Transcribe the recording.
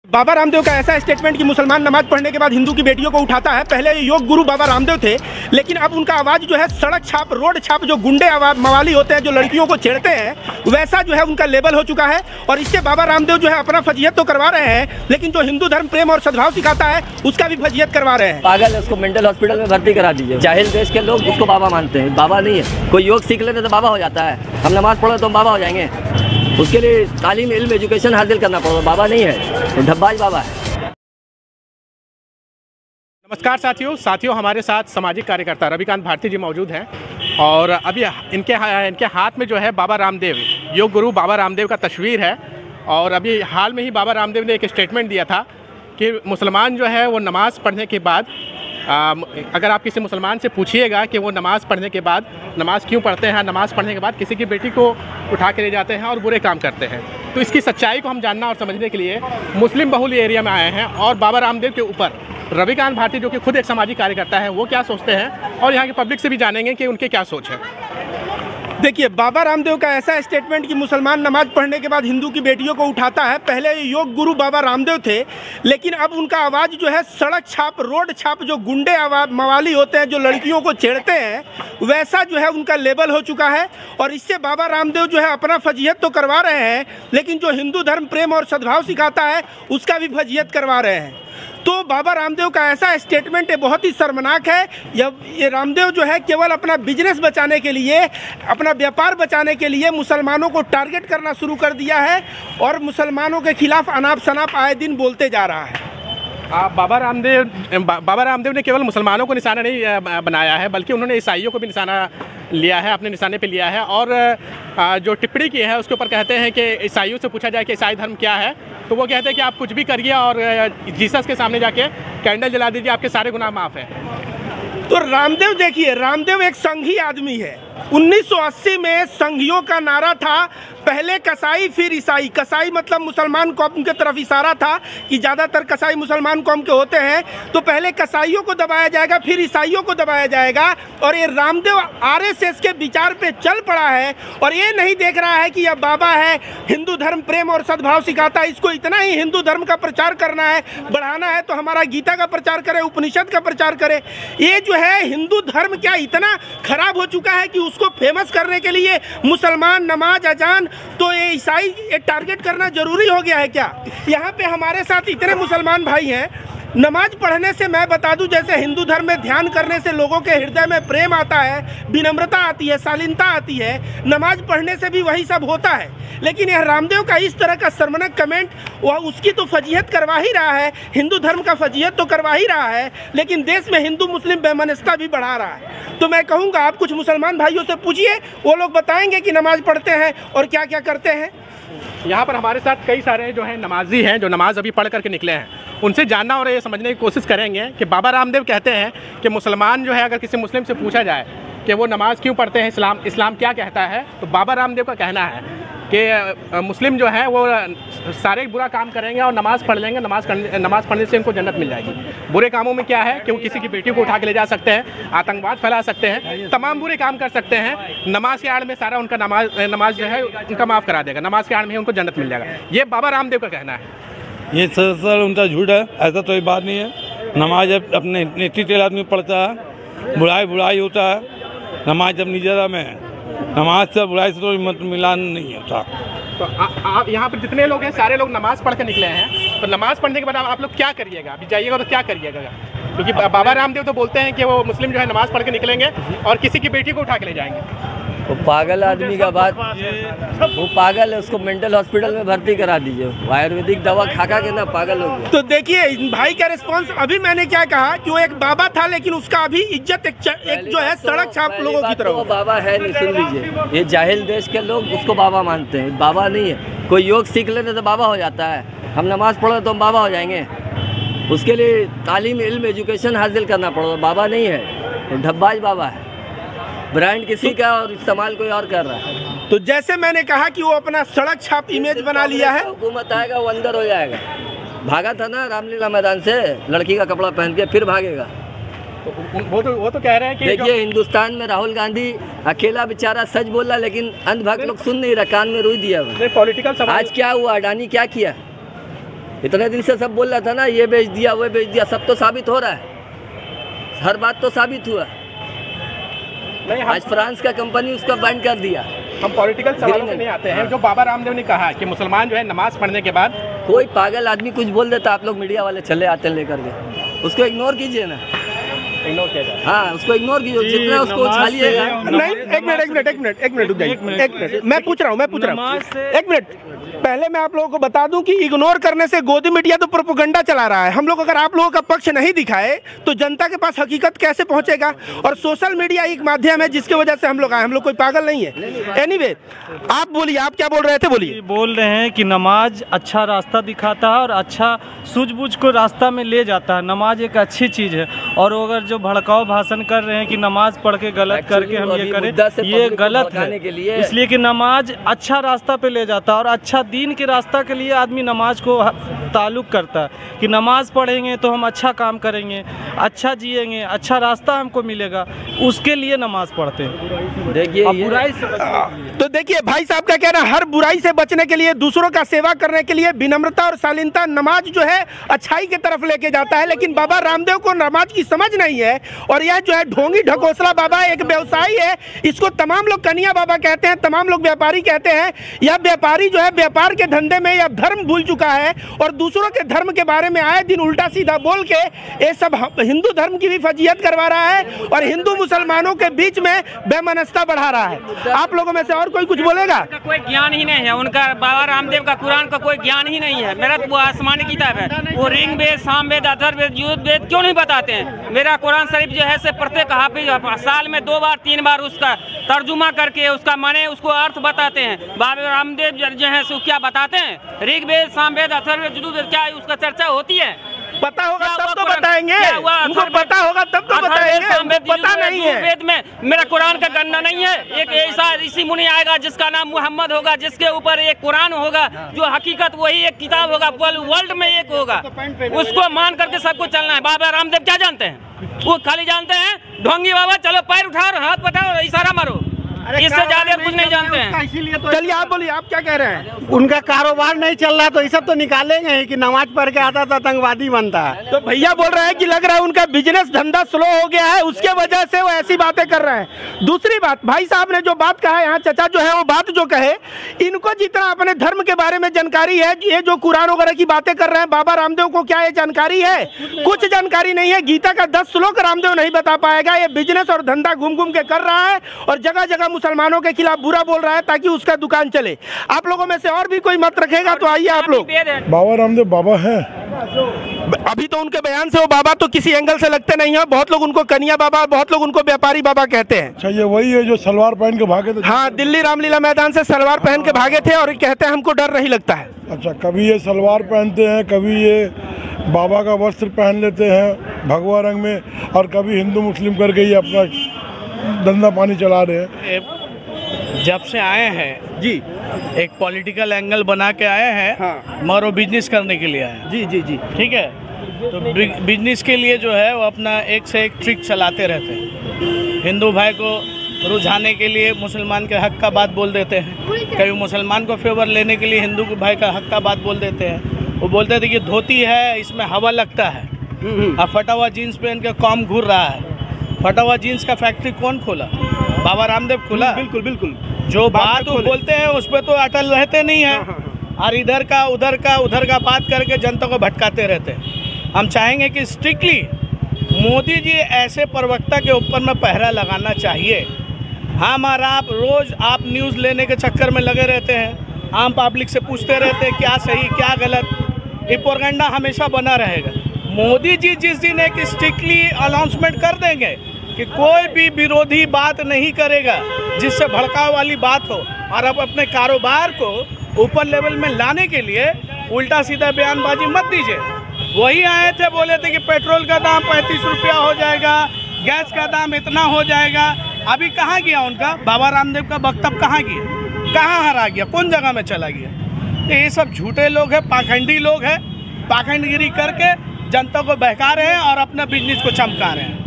बाबा रामदेव का ऐसा स्टेटमेंट कि मुसलमान नमाज पढ़ने के बाद हिंदू की बेटियों को उठाता है। पहले योग गुरु बाबा रामदेव थे, लेकिन अब उनका आवाज़ जो है सड़क छाप, रोड छाप, जो गुंडे मवाली होते हैं जो लड़कियों को छेड़ते हैं, वैसा जो है उनका लेवल हो चुका है। और इससे बाबा रामदेव जो है अपना फजीहत तो करवा रहे हैं, लेकिन जो हिंदू धर्म प्रेम और सद्भाव सिखाता है उसका भी फजीहत करवा रहे हैं। पागल है, उसको मेंटल हॉस्पिटल में भर्ती करा दीजिए। जाहिल देश के लोग उसको बाबा मानते हैं, बाबा नहीं है। कोई योग सीख लेते तो बाबा हो जाता है। हम नमाज पढ़ो तो हम बाबा हो जाएंगे। उसके लिए तालीम, इल्म, एजुकेशन हासिल करना पड़ेगा। बाबा नहीं है, तो ढब्बाज बाबा है। नमस्कार साथियों, हमारे साथ सामाजिक कार्यकर्ता रविकांत भारती जी मौजूद हैं और अभी इनके हाथ में जो है बाबा रामदेव, योग गुरु बाबा रामदेव का तस्वीर है। और अभी हाल में ही बाबा रामदेव ने एक स्टेटमेंट दिया था कि मुसलमान जो है वो नमाज़ पढ़ने के बाद, अगर आप किसी मुसलमान से पूछिएगा कि वो नमाज़ पढ़ने के बाद नमाज़ क्यों पढ़ते हैं, नमाज़ पढ़ने के बाद किसी की बेटी को उठा के ले जाते हैं और बुरे काम करते हैं। तो इसकी सच्चाई को हम जानना और समझने के लिए मुस्लिम बहुल एरिया में आए हैं और बाबा रामदेव के ऊपर रविकांत भारती, जो कि खुद एक सामाजिक कार्यकर्ता है, वो क्या सोचते हैं और यहाँ के पब्लिक से भी जानेंगे कि उनके क्या सोच है। देखिए, बाबा रामदेव का ऐसा स्टेटमेंट कि मुसलमान नमाज पढ़ने के बाद हिंदू की बेटियों को उठाता है। पहले योग गुरु बाबा रामदेव थे, लेकिन अब उनका आवाज़ जो है सड़क छाप, रोड छाप, जो गुंडे मवाली होते हैं जो लड़कियों को छेड़ते हैं, वैसा जो है उनका लेवल हो चुका है। और इससे बाबा रामदेव जो है अपना फजीहत तो करवा रहे हैं, लेकिन जो हिंदू धर्म प्रेम और सद्भाव सिखाता है उसका भी फजीहत करवा रहे हैं। तो बाबा रामदेव का ऐसा स्टेटमेंट है बहुत ही शर्मनाक है। ये रामदेव जो है केवल अपना बिजनेस बचाने के लिए, अपना व्यापार बचाने के लिए मुसलमानों को टारगेट करना शुरू कर दिया है और मुसलमानों के खिलाफ अनाप शनाप आए दिन बोलते जा रहा है। बाबा रामदेव ने केवल मुसलमानों को निशाना नहीं बनाया है, बल्कि उन्होंने ईसाइयों को भी निशाना लिया है, अपने निशाने पे लिया है। और जो टिप्पणी की है उसके ऊपर कहते हैं कि ईसाइयों से पूछा जाए कि ईसाई धर्म क्या है, तो वो कहते हैं कि आप कुछ भी करिए और जीसस के सामने जाके कैंडल जला दीजिए, आपके सारे गुनाह माफ़ हैं। तो रामदेव देखिए, रामदेव एक संघी आदमी है। 1980 में संघियों का नारा था, पहले कसाई फिर ईसाई। कसाई मतलब मुसलमान कौम की तरफ इशारा था कि ज़्यादातर कसाई मुसलमान कौम के होते हैं, तो पहले कसाईयों को दबाया जाएगा, फिर ईसाइयों को दबाया जाएगा। और ये रामदेव आरएसएस के विचार पे चल पड़ा है और ये नहीं देख रहा है कि यह बाबा है, हिंदू धर्म प्रेम और सद्भाव सिखाता है, इसको इतना ही हिंदू धर्म का प्रचार करना है, बढ़ाना है, तो हमारा गीता का प्रचार करे, उपनिषद का प्रचार करे। ये जो है हिंदू धर्म क्या इतना खराब हो चुका है कि उसको फेमस करने के लिए मुसलमान नमाज, अजान, तो ये ईसाई ये टारगेट करना जरूरी हो गया है क्या? यहाँ पे हमारे साथ इतने मुसलमान भाई हैं। नमाज पढ़ने से मैं बता दूं, जैसे हिंदू धर्म में ध्यान करने से लोगों के हृदय में प्रेम आता है, विनम्रता आती है, शालीनता आती है, नमाज पढ़ने से भी वही सब होता है। लेकिन यह रामदेव का इस तरह का शर्मनाक कमेंट, वह उसकी तो फजीहत करवा ही रहा है, हिंदू धर्म का फजीहत तो करवा ही रहा है, लेकिन देश में हिंदू मुस्लिम बेमनस्ता भी बढ़ा रहा है। तो मैं कहूँगा आप कुछ मुसलमान भाइयों से पूछिए, वो लोग बताएंगे कि नमाज पढ़ते हैं और क्या क्या करते हैं। यहाँ पर हमारे साथ कई सारे जो है नमाजी हैं, जो नमाज अभी पढ़ करके निकले हैं, उनसे जानना और ये समझने की कोशिश करेंगे कि बाबा रामदेव कहते हैं कि मुसलमान जो है, अगर किसी मुस्लिम से पूछा जाए कि वो नमाज क्यों पढ़ते हैं, इस्लाम क्या कहता है, तो बाबा रामदेव का कहना है कि मुस्लिम जो है वो सारे बुरा काम करेंगे और नमाज़ पढ़ लेंगे, नमाज़ पढ़ने से उनको जन्नत मिल जाएगी। बुरे कामों में क्या है कि वो किसी की बेटी को उठा के ले जा सकते हैं, आतंकवाद फैला सकते हैं, तमाम बुरे काम कर सकते हैं। नमाज के आड़ में सारा उनका नमाज जो है उनका माफ़ करा देगा, नमाज के आड़ में ही उनको जन्नत मिल जाएगा। ये बाबा रामदेव का कहना है। ये सर उनका झूठ है, ऐसा कोई बात नहीं है। नमाज जब अपने नेत्री तेल आदमी पढ़ता है, बुराई होता है। नमाज जब निजरा में है, नमाज से बुराई से तो मिलान नहीं होता। तो आप यहाँ पर जितने लोग हैं सारे लोग नमाज़ पढ़ के निकले हैं, तो नमाज़ पढ़ने के बाद आप लोग क्या करिएगा? अभी जाइएगा तो क्या करिएगा? क्योंकि बाबा रामदेव तो बोलते हैं कि वो मुस्लिम जो है नमाज़ पढ़ के निकलेंगे और किसी की बेटी को उठा के ले जाएंगे। वो पागल आदमी का बात, वो पागल है, उसको मेंटल हॉस्पिटल में भर्ती करा दीजिए। आयुर्वेदिक दवा खा के ना पागल हो गया। तो देखिए भाई का रिस्पांस, अभी मैंने क्या कहा कि वो एक बाबा था, लेकिन उसका अभी इज्जत एक जो है सड़क छाप लोगों की तरफ। वो बाबा है नहीं, सुन लीजिए। ये जाहिल देश के लोग उसको बाबा मानते हैं, बाबा नहीं है। कोई योग सीख लेते तो बाबा हो जाता है। हम नमाज पढ़ो तो हम बाबा हो जाएंगे। उसके लिए तालीम, इल्म, एजुकेशन हासिल करना पड़ेगा। बाबा नहीं है, तो ढब्बाज बाबा है। ब्रांड किसी का और इस्तेमाल कोई और कर रहा है। तो जैसे मैंने कहा कि वो अपना सड़क छाप इमेज बना लिया है। हुकूमत आएगा वो अंदर हो जाएगा। भागा था ना रामलीला मैदान से लड़की का कपड़ा पहन के, फिर भागेगा। वो तो कह रहे हैं कि देखिए, हिंदुस्तान में राहुल गांधी अकेला बेचारा सच बोल रहा, लेकिन अंधभक्त लोग सुन नहीं रहा, कान में रुई दिया। पॉलिटिकल आज क्या हुआ, अडानी क्या किया? इतने दिन से सब बोल रहा था ना, ये बेच दिया वो बेच दिया, सब तो साबित हो रहा है, हर बात तो साबित हुआ। नहीं, आज फ्रांस का कंपनी उसका बैन कर दिया। हम पॉलिटिकल सवालों से नहीं आते हैं। जो बाबा रामदेव ने कहा कि मुसलमान जो है नमाज पढ़ने के बाद, कोई पागल आदमी कुछ बोल देता, आप लोग मीडिया वाले चले आते हैं लेकर के, उसको इग्नोर कीजिए ना। इग्नोर किया जाए। हाँ, उसको इग्नोर कीजिए, जितना उसको उछालिएगा। नहीं, एक मिनट रुक जाइए, एक मिनट मैं पूछ रहा हूँ, एक मिनट। पहले मैं आप लोगों को बता दूं कि इग्नोर करने से गोदी मीडिया तो प्रोपेगेंडा चला रहा है। हम लोग अगर आप लोगों का पक्ष नहीं दिखाए तो जनता के पास हकीकत कैसे पहुंचेगा? और सोशल मीडिया एक माध्यम है जिसकी वजह से हम लोग आए, हम लोग कोई पागल नहीं है। एनीवे, आप बोलिए, आप क्या बोल रहे थे, बोलिए। बोल रहे हैं कि नमाज अच्छा रास्ता दिखाता है और अच्छा सूझबूझ को रास्ता में ले जाता है। नमाज एक अच्छी चीज़ है, और अगर जो भड़काऊ भाषण कर रहे हैं कि नमाज पढ़ के गलत करके हम ये करें, ये गलत है। इसलिए कि नमाज अच्छा रास्ता पे ले जाता है, और अच्छा दीन के रास्ता के लिए आदमी नमाज को ताल्लुक़ करता है कि नमाज पढ़ेंगे तो हम अच्छा काम करेंगे, अच्छा जिएंगे, अच्छा रास्ता हमको मिलेगा, उसके लिए नमाज पढ़ते हैं। देखिए बुराई से तो देखिए भाई साहब का कहना, हर बुराई से बचने के लिए, दूसरों का सेवा करने के लिए विनम्रता और शालीनता नमाज जो है अच्छाई की तरफ लेके जाता है। लेकिन बाबा रामदेव को नमाज की समझ नहीं है, और यह जो है ढोंगी ढकोसला बाबा एक व्यवसायी है। इसको तमाम लोग कन्हैया बाबा कहते हैं, तमाम लोग व्यापारी कहते हैं। यह व्यापारी जो है व्यापार के धंधे में यह धर्म भूल चुका है, और दूसरों के धर्म के बारे में आए दिन उल्टा सीधा बोल के ये सब हिंदू धर्म की भी फजीयत करवा रहा है, और हिंदू मुसलमानों के बीच में बेमनस्ता बढ़ा रहा है। आप लोगों में से और कोई कुछ बोलेगा? कोई ज्ञान ही नहीं है उनका, बाबा रामदेव का कुरान का कोई ज्ञान ही नहीं है। मेरा तो वो आसमानी किताब है, वो ऋग वेद, सामवेद, अथर्ववेद, युद्धवेद क्यों नहीं बताते हैं? मेरा कुरान शरीफ जो है से प्रत्येक हाफिज साल में 2 बार 3 बार उसका तर्जुमा करके उसका माने उसको अर्थ बताते हैं। बाबा रामदेव जो है सो क्या बताते हैं? ऋग्वेद, सामवेद, अथर्ववेद, युद्धवेद, क्या उसका चर्चा होती है? पता होगा तब तो बताएंगे, उनको पता होगा तब तो बताएंगे, पता नहीं है। वेद में मेरा कुरान का गणना नहीं है। एक ऐसा ऋषि मुनि आएगा जिसका नाम मुहम्मद होगा, जिसके ऊपर एक कुरान होगा, जो हकीकत वही एक किताब होगा, वर्ल्ड में एक होगा, उसको मान करके सबको चलना है। बाबा रामदेव क्या जानते हैं? वो खाली जानते हैं ढोंगी बाबा, चलो पैर उठाओ, हाथ पटाओ, इशारा मारो, इससे ज्यादा कुछ नहीं जानते हैं। इसीलिए तो चलिए आप बोलिए, आप क्या कह रहे हैं? उनका कारोबार नहीं चल रहा तो ये सब तो निकालेंगे ही कि नमाज पढ़ के आता था आतंकवादी बनता है। तो भैया बोल रहे हैं कि लग रहा है उनका बिजनेस धंधा स्लो हो गया है, उसके वजह से वो ऐसी बातें कर रहे हैं। दूसरी बात, भाई साहब ने जो बात कहा, यहाँ चचा जो है वो बात जो कहे, इनको जितना अपने धर्म के बारे में जानकारी है, ये जो कुरान वगैरह की बातें कर रहे हैं, बाबा रामदेव को क्या ये जानकारी है? कुछ जानकारी नहीं है। गीता का 10 श्लोक रामदेव नहीं बता पाएगा। ये बिजनेस और धंधा घूम घूम के कर रहा है, और जगह जगह मुसलमानों के खिलाफ बुरा बोल रहा है ताकि उसका दुकान चले। आप लोगों में से और भी कोई मत रखेगा तो आइए आप लोग। बाबा रामदेव बाबा है, अभी तो उनके बयान से वो बाबा तो किसी एंगल से लगते नहीं है। बहुत लोग उनको कन्हैया बाबा, बहुत लोग उनको व्यापारी बाबा कहते हैं। अच्छा, ये वही है जो सलवार पहन के भागे थे? हाँ, दिल्ली रामलीला मैदान से सलवार पहन के भागे थे, और कहते हैं हमको डर नहीं लगता है। अच्छा, कभी ये सलवार पहनते हैं, कभी ये बाबा का वस्त्र पहन लेते हैं भगवा रंग में, और कभी हिंदू मुस्लिम करके ये अपना धंधा पानी चला रहे हैं। जब से आए हैं जी, एक पॉलिटिकल एंगल बना के आए हैं। हाँ। मगर वो बिजनेस करने के लिए आए हैं। जी जी जी, ठीक है, तो बिजनेस के लिए जो है वो अपना एक से एक ट्रिक चलाते रहते हैं। हिंदू भाई को रुझाने के लिए मुसलमान के हक का बात बोल देते हैं, कभी मुसलमान को फेवर लेने के लिए हिंदू के भाई का हक का बात बोल देते हैं। वो बोलते थे कि धोती है, इसमें हवा लगता है, अब फटा हुआ जीन्स पहन के कॉम घूर रहा है। फटा हुआ जीन्स का फैक्ट्री कौन खोला? बाबा रामदेव खोला। बिल्कुल बिल्कुल। जो बात वो बोलते हैं उस पर तो अटल रहते नहीं हैं, और इधर का उधर का बात करके जनता को भटकाते रहते हैं। हम चाहेंगे कि स्ट्रिक्टली मोदी जी ऐसे प्रवक्ता के ऊपर में पहरा लगाना चाहिए। हमारा आप रोज़ आप न्यूज़ लेने के चक्कर में लगे रहते हैं, आम पब्लिक से पूछते रहते हैं क्या सही क्या गलत। ये प्रोपेगेंडा हमेशा बना रहेगा। मोदी जी जिस दिन एक स्ट्रिक्टली अनाउंसमेंट कर देंगे कि कोई भी विरोधी बात नहीं करेगा जिससे भड़काव वाली बात हो, और अब अपने कारोबार को ऊपर लेवल में लाने के लिए उल्टा सीधा बयानबाजी मत दीजिए। वही आए थे, बोले थे कि पेट्रोल का दाम 35 रुपया हो जाएगा, गैस का दाम इतना हो जाएगा। अभी कहाँ गया उनका बाबा रामदेव का वक्तव्य? कहाँ गया, कहाँ हरा गया, कौन जगह में चला गया? तो ये सब झूठे लोग हैं, पाखंडी लोग हैं, पाखंडगिरी करके जनता को बहका रहे हैं और अपना बिजनेस को चमका रहे हैं।